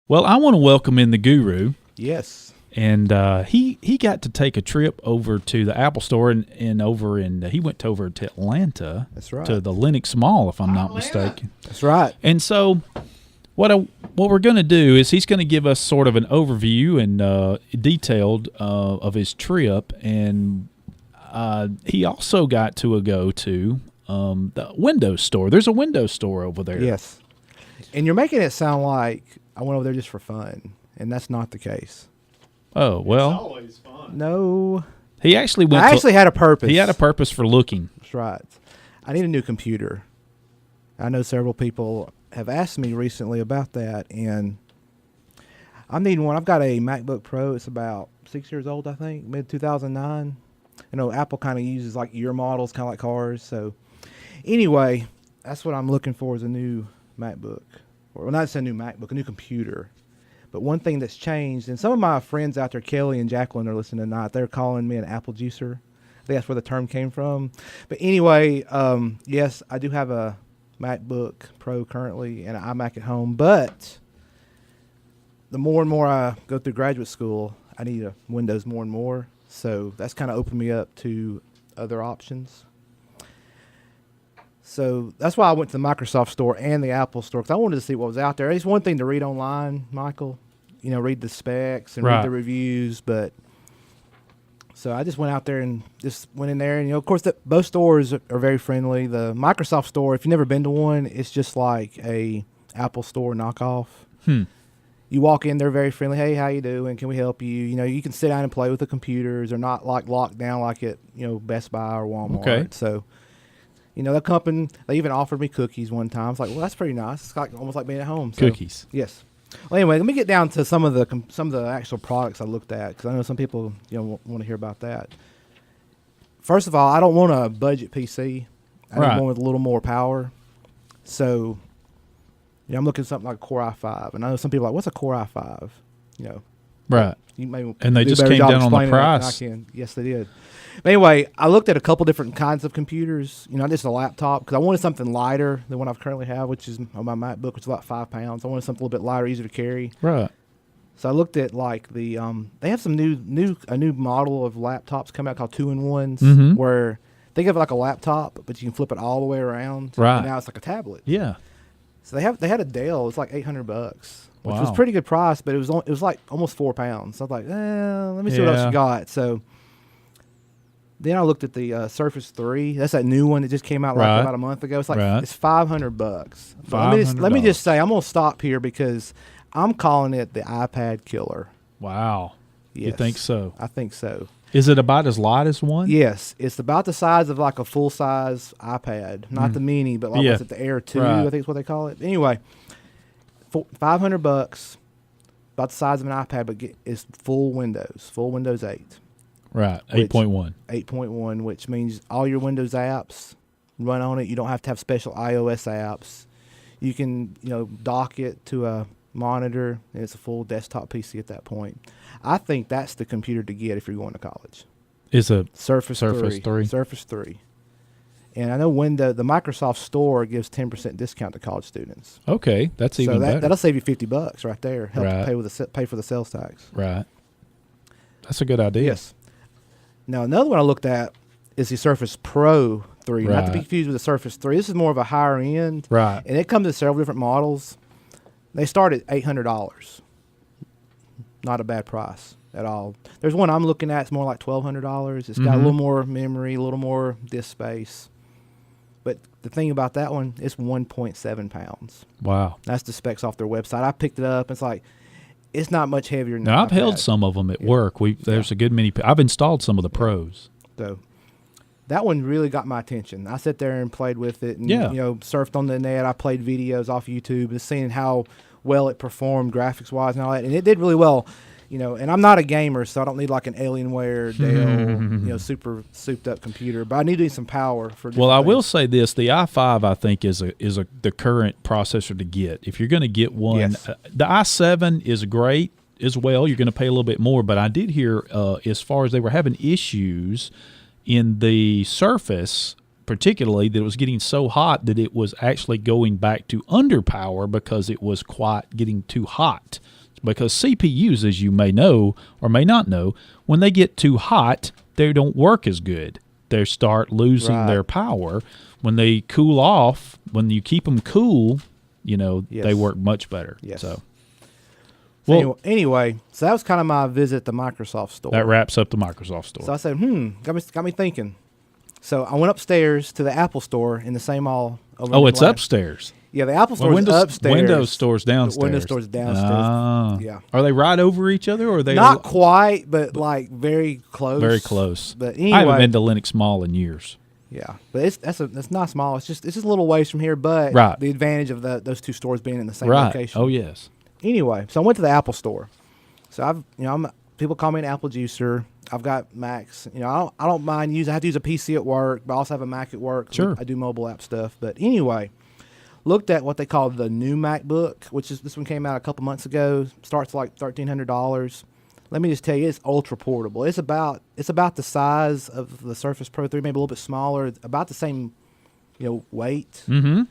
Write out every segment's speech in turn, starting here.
Well, I want to welcome in the guru. Yes. And he got to take a trip over to the Apple Store and he went over to Atlanta. That's right. To the Lenox Mall, if I'm not mistaken. That's right. And so what we're going to do is he's going to give us sort of an overview and detailed of his trip. And he also got to go to the Windows store. There's a Windows store over there. Yes. And you're making it sound like I went over there just for fun, and that's not the case. Oh, well. It's always fun. No. He actually went. I actually had a purpose. He had a purpose for looking. That's right. I need a new computer. I know several people have asked me recently about that, and I'm needing one. I've got a MacBook Pro. It's about 6 years old, I think, mid-2009. You know, Apple kind of uses like year models, kind of like cars. So anyway, that's what I'm looking for is a new MacBook. Well, not just a new MacBook, a new computer. But one thing that's changed, and some of my friends out there, Kelly and Jacqueline, are listening tonight. They're calling me an apple juicer. I think that's where the term came from. But anyway, yes, I do have a MacBook Pro currently and an iMac at home. But the more and more I go through graduate school, I need a Windows more and more. So that's kind of opened me up to other options. So that's why I went to the Microsoft store and the Apple store, because I wanted to see what was out there. It's one thing to read online, Michael, read the specs and read the reviews. But so I just went out there and just went in there. And, of course, both stores are very friendly. The Microsoft store, if you've never been to one, it's just like a Apple store knockoff. You walk in, they're very friendly. Hey, how you doing? Can we help you? You can sit down and play with the computers. They're not like locked down like at, Best Buy or Walmart. Okay. So, they'll come and they even offered me cookies one time. I was like, well, that's pretty nice. It's like almost like being at home. So, Cookies. Yes. Well, anyway, let me get down to some of the actual products I looked at, because I know some people want to hear about that. First of all, I don't want a budget PC. I need one with a little more power. So, I'm looking at something like a Core i5, and I know some people are like, what's a Core i5? Right. You may and they just came down on the price. Yes, they did. But anyway, I looked at a couple different kinds of computers. Not just a laptop, because I wanted something lighter than what I currently have, which is on my MacBook, which is about 5 pounds. I wanted something a little bit lighter, easier to carry. Right. So I looked at like the they have some a new model of laptops come out called 2-in-1s, where think of it like a laptop, but you can flip it all the way around. Right. And now it's like a tablet. Yeah. So they had a Dell. It's like $800, which Wow. was a pretty good price, but it was like almost 4 pounds. So I was like, let me see what else you got. So then I looked at the Surface 3. That's that new one that just came out like about a month ago. It's like it's $500. But let me just say, I'm gonna stop here because I'm calling it the iPad killer. Wow. Yes. You think so? I think so. Is it about as light as one? Yes, it's about the size of like a full size iPad, not the mini, but like what's it, the Air 2? I think is what they call it. Anyway, $500, about the size of an iPad, but it's full Windows 8. Right, 8.1. 8.1, which means all your Windows apps run on it. You don't have to have special iOS apps. You can, dock it to a monitor, and it's a full desktop PC at that point. I think that's the computer to get if you're going to college. Is a Surface 3. Surface 3. And I know the Microsoft Store gives 10% discount to college students. Okay, that's even better. That'll save you $50 right there. Help pay for the sales tax. Right. That's a good idea. Yes. Now another one I looked at is the Surface Pro 3. Not to be confused with the Surface 3. This is more of a higher end. Right. And it comes in several different models. They start at $800. Not a bad price at all. There's one I'm looking at. It's more like $1,200. It's got a little more memory, a little more disk space. But the thing about that one, it's 1.7 pounds. Wow. That's the specs off their website. I picked it up. It's like, it's not much heavier than Now, I've held some of them at work. There's a good many. I've installed some of the Pros. So that one really got my attention. I sat there and played with it and, surfed on the net. I played videos off YouTube and seeing how well it performed graphics-wise and all that. And it did really well. And I'm not a gamer, so I don't need like an Alienware, Dell, super souped-up computer. But I need some power for. Well, I will say this: the i5, I think, is the current processor to get. If you're going to get one, the i7 is great as well. You're going to pay a little bit more. But I did hear, as far as they were having issues in the Surface particularly that it was getting so hot that it was actually going back to underpower because it was quite getting too hot. Because CPUs, as you may know or may not know, when they get too hot, they don't work as good. They start losing their power. When they cool off, when you keep them cool, they work much better. Yes. So anyway, so that was kind of my visit at the Microsoft store. that wraps up the Microsoft store. So I said, got me thinking. So I went upstairs to the Apple store in the same mall. It's upstairs. Yeah, the Apple store is upstairs. Windows store's downstairs. The Windows store's downstairs. Yeah. Are they right over each other, or are they not quite, but like very close? Very close. But anyway, I haven't been to Lenox Mall in years. Yeah, but that's not small. It's just a little ways from here. But the advantage of those two stores being in the same location. Oh yes. Anyway, so I went to the Apple store. So people call me an Apple juicer. I've got Macs. I don't mind using. I have to use a PC at work, but I also have a Mac at work. Sure. I do mobile app stuff. But anyway, looked at what they call the new MacBook, which is this one came out a couple months ago. Starts like $1,300. Let me just tell you, it's ultra portable. It's about the size of the Surface Pro 3, maybe a little bit smaller. About the same, weight. Mm-hmm.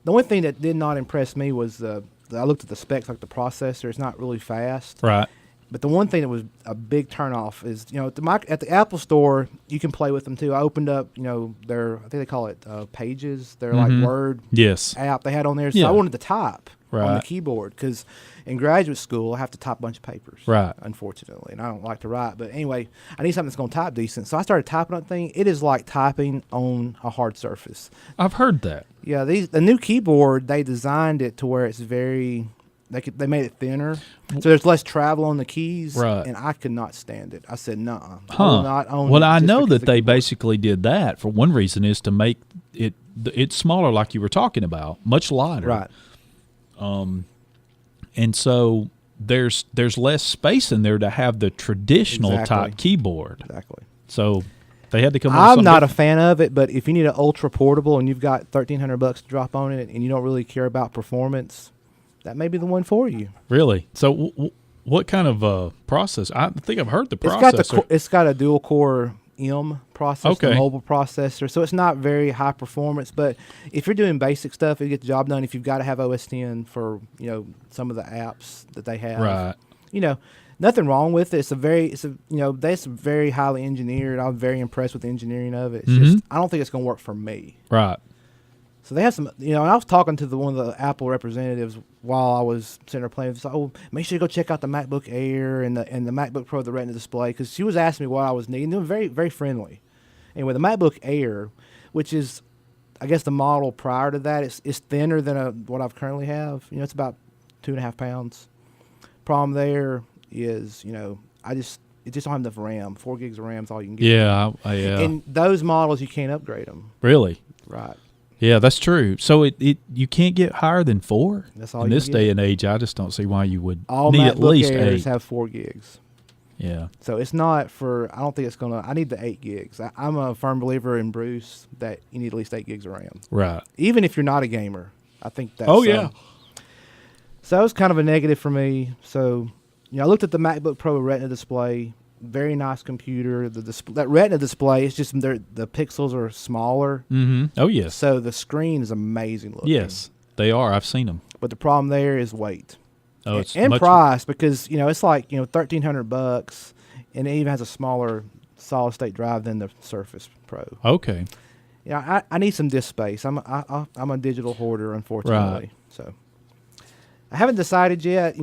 The only thing that did not impress me was I looked at the specs, like the processor. It's not really fast. Right. But the one thing that was a big turnoff is, at the Apple store, you can play with them too. I opened up, their, I think they call it Pages, their like Word app they had on there. So I wanted to type on the keyboard because in graduate school, I have to type a bunch of papers, unfortunately. And I don't like to write. But anyway, I need something that's going to type decent. So I started typing on the thing. It is like typing on a hard surface. I've heard that. Yeah, the new keyboard, they designed it to where it's very... They made it thinner, so there's less travel on the keys, and I could not stand it. I said, "Nuh-uh, I will not own it." Well, I know that they basically did that for one reason is to make it's smaller, like you were talking about, much lighter, right? And so there's less space in there to have the traditional type keyboard. Exactly. So they had to come. I'm not a fan of it, but if you need an ultra portable and you've got $1,300 to drop on it, and you don't really care about performance, that may be the one for you. Really? So what kind of process? I think I've heard the processor. It's got a dual core M processor, the mobile processor, so it's not very high performance. But if you're doing basic stuff, it gets the job done. If you've got to have OS 10 for some of the apps that they have, nothing wrong with it. That's very highly engineered. I'm very impressed with the engineering of it. It's just I don't think it's going to work for me. Right. So they have some, and I was talking to one of the Apple representatives while I was sitting there playing. So, make sure you go check out the MacBook Air and the MacBook Pro, the Retina display, because she was asking me what I was needing. They were very, very friendly. Anyway, the MacBook Air, which is, I guess, the model prior to that, it's thinner than what I currently have. It's about 2.5 pounds. Problem there is, it just don't have enough RAM. 4 gigs of RAM is all you can get. Yeah. And those models, you can't upgrade them. Really? Right. Yeah, that's true. So you can't get higher than 4? That's all in this day and age. I just don't see why you would all need MacBook at least Airs 8. have 4 gigs. Yeah. So it's not for, I don't think it's going to, I need the 8 gigs. I'm a firm believer in Bruce that you need at least 8 gigs of RAM. Right. Even if you're not a gamer. I think that's. Oh, yeah. So it was kind of a negative for me. So, I looked at the MacBook Pro Retina display. Very nice computer. That Retina display, it's just the pixels are smaller. Mm-hmm. Oh, yes. So the screen is amazing looking. Yes, they are. I've seen them. But the problem there is weight. Oh, it's and price, because it's like $1,300, and it even has a smaller solid state drive than the Surface Pro. Okay. I need some disk space. I'm a digital hoarder, unfortunately. Right. So I haven't decided yet.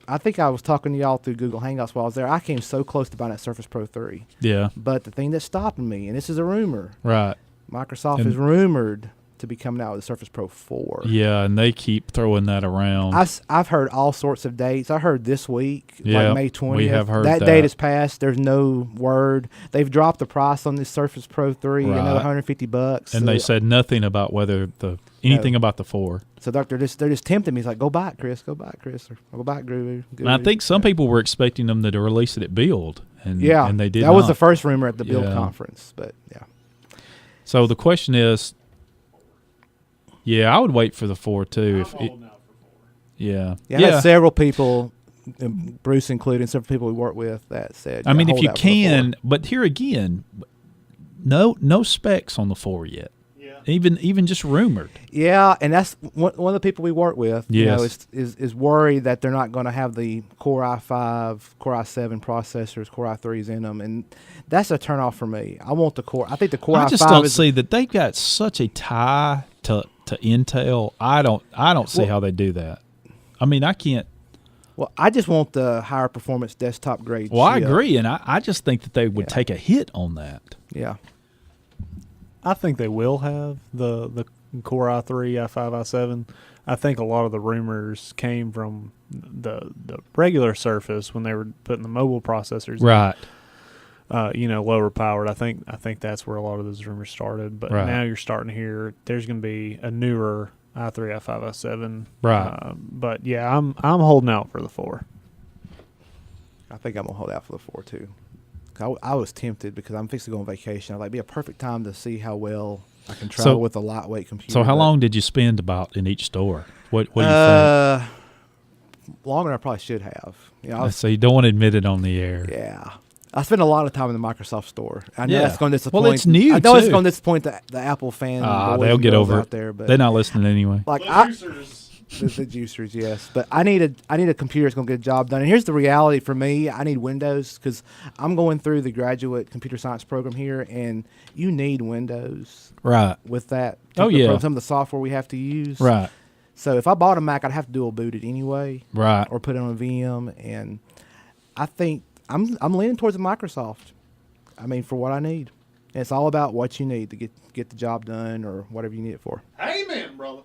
I think I was talking to y'all through Google Hangouts while I was there. I came so close to buying that Surface Pro 3. Yeah. But the thing that's stopping me, and this is a rumor. Right. Microsoft is rumored to be coming out with the Surface Pro 4. Yeah, and they keep throwing that around. I've heard all sorts of dates. I heard this week, like May 20th. We have heard that. Date has passed. There's no word. They've dropped the price on this Surface Pro 3, another $150. And they said nothing about whether anything about the 4. So they're just tempting me. He's like, go buy it, Chris. Go buy it, Chris. Or go buy it, Groovy. And I think some people were expecting them to release it at Build. And they did That was the first rumor at the Build conference. But, yeah. So the question is, I would wait for the 4 too. I had several people, Bruce included, several people we worked with that said. I mean, if you can, but here again, no specs on the 4 yet. Yeah. Even just rumored. Yeah, and that's one of the people we work with. You know, Yes. is worried that they're not going to have the Core i5, Core i7 processors, Core i3s in them, and that's a turnoff for me. I want the Core. I think the Core i5 I just don't is see that they've got such a tie to Intel. I don't see how they do that. I mean, I can't. Well, I just want the higher performance desktop grade. Well, I chip. agree, and I just think that they would Yeah. take a hit on that. Yeah. I think they will have the Core i3, i5, i7. I think a lot of the rumors came from the regular Surface when they were putting the mobile processors in. Right. Lower powered. I think that's where a lot of those rumors started. But Right. now you're starting to hear there's going to be a newer i3, i5, i7. Right. But yeah, I'm holding out for the 4. I think I'm gonna hold out for the 4 too. I was tempted because I'm fixing to go on vacation. I'd like, be a perfect time to see how well I can travel with a lightweight computer. So how but, long did you spend about in each store? What do you think? Longer than I probably should have. You know, I was, So you don't want to admit it on the air. yeah. I spent a lot of time in the Microsoft store. I know Yeah. that's going to disappoint. Well, it's new, I know it's too. going to disappoint the Apple fan. boys They'll and get girls over out it. there, but They're not listening anyway. like The I, juicers. the juicers, yes. But I need a computer that's going to get the job done. And here's the reality for me: I need Windows because I'm going through the graduate computer science program here, and you need Windows Right. with that. Oh, particular yeah. program, some of the software we have to use. Right. So if I bought a Mac, I'd have to dual boot it anyway, Right. or put it on a VM. And I think I'm leaning towards the Microsoft. I mean, for what I need. And it's all about what you need to get the job done or whatever you need it for. Amen, brother.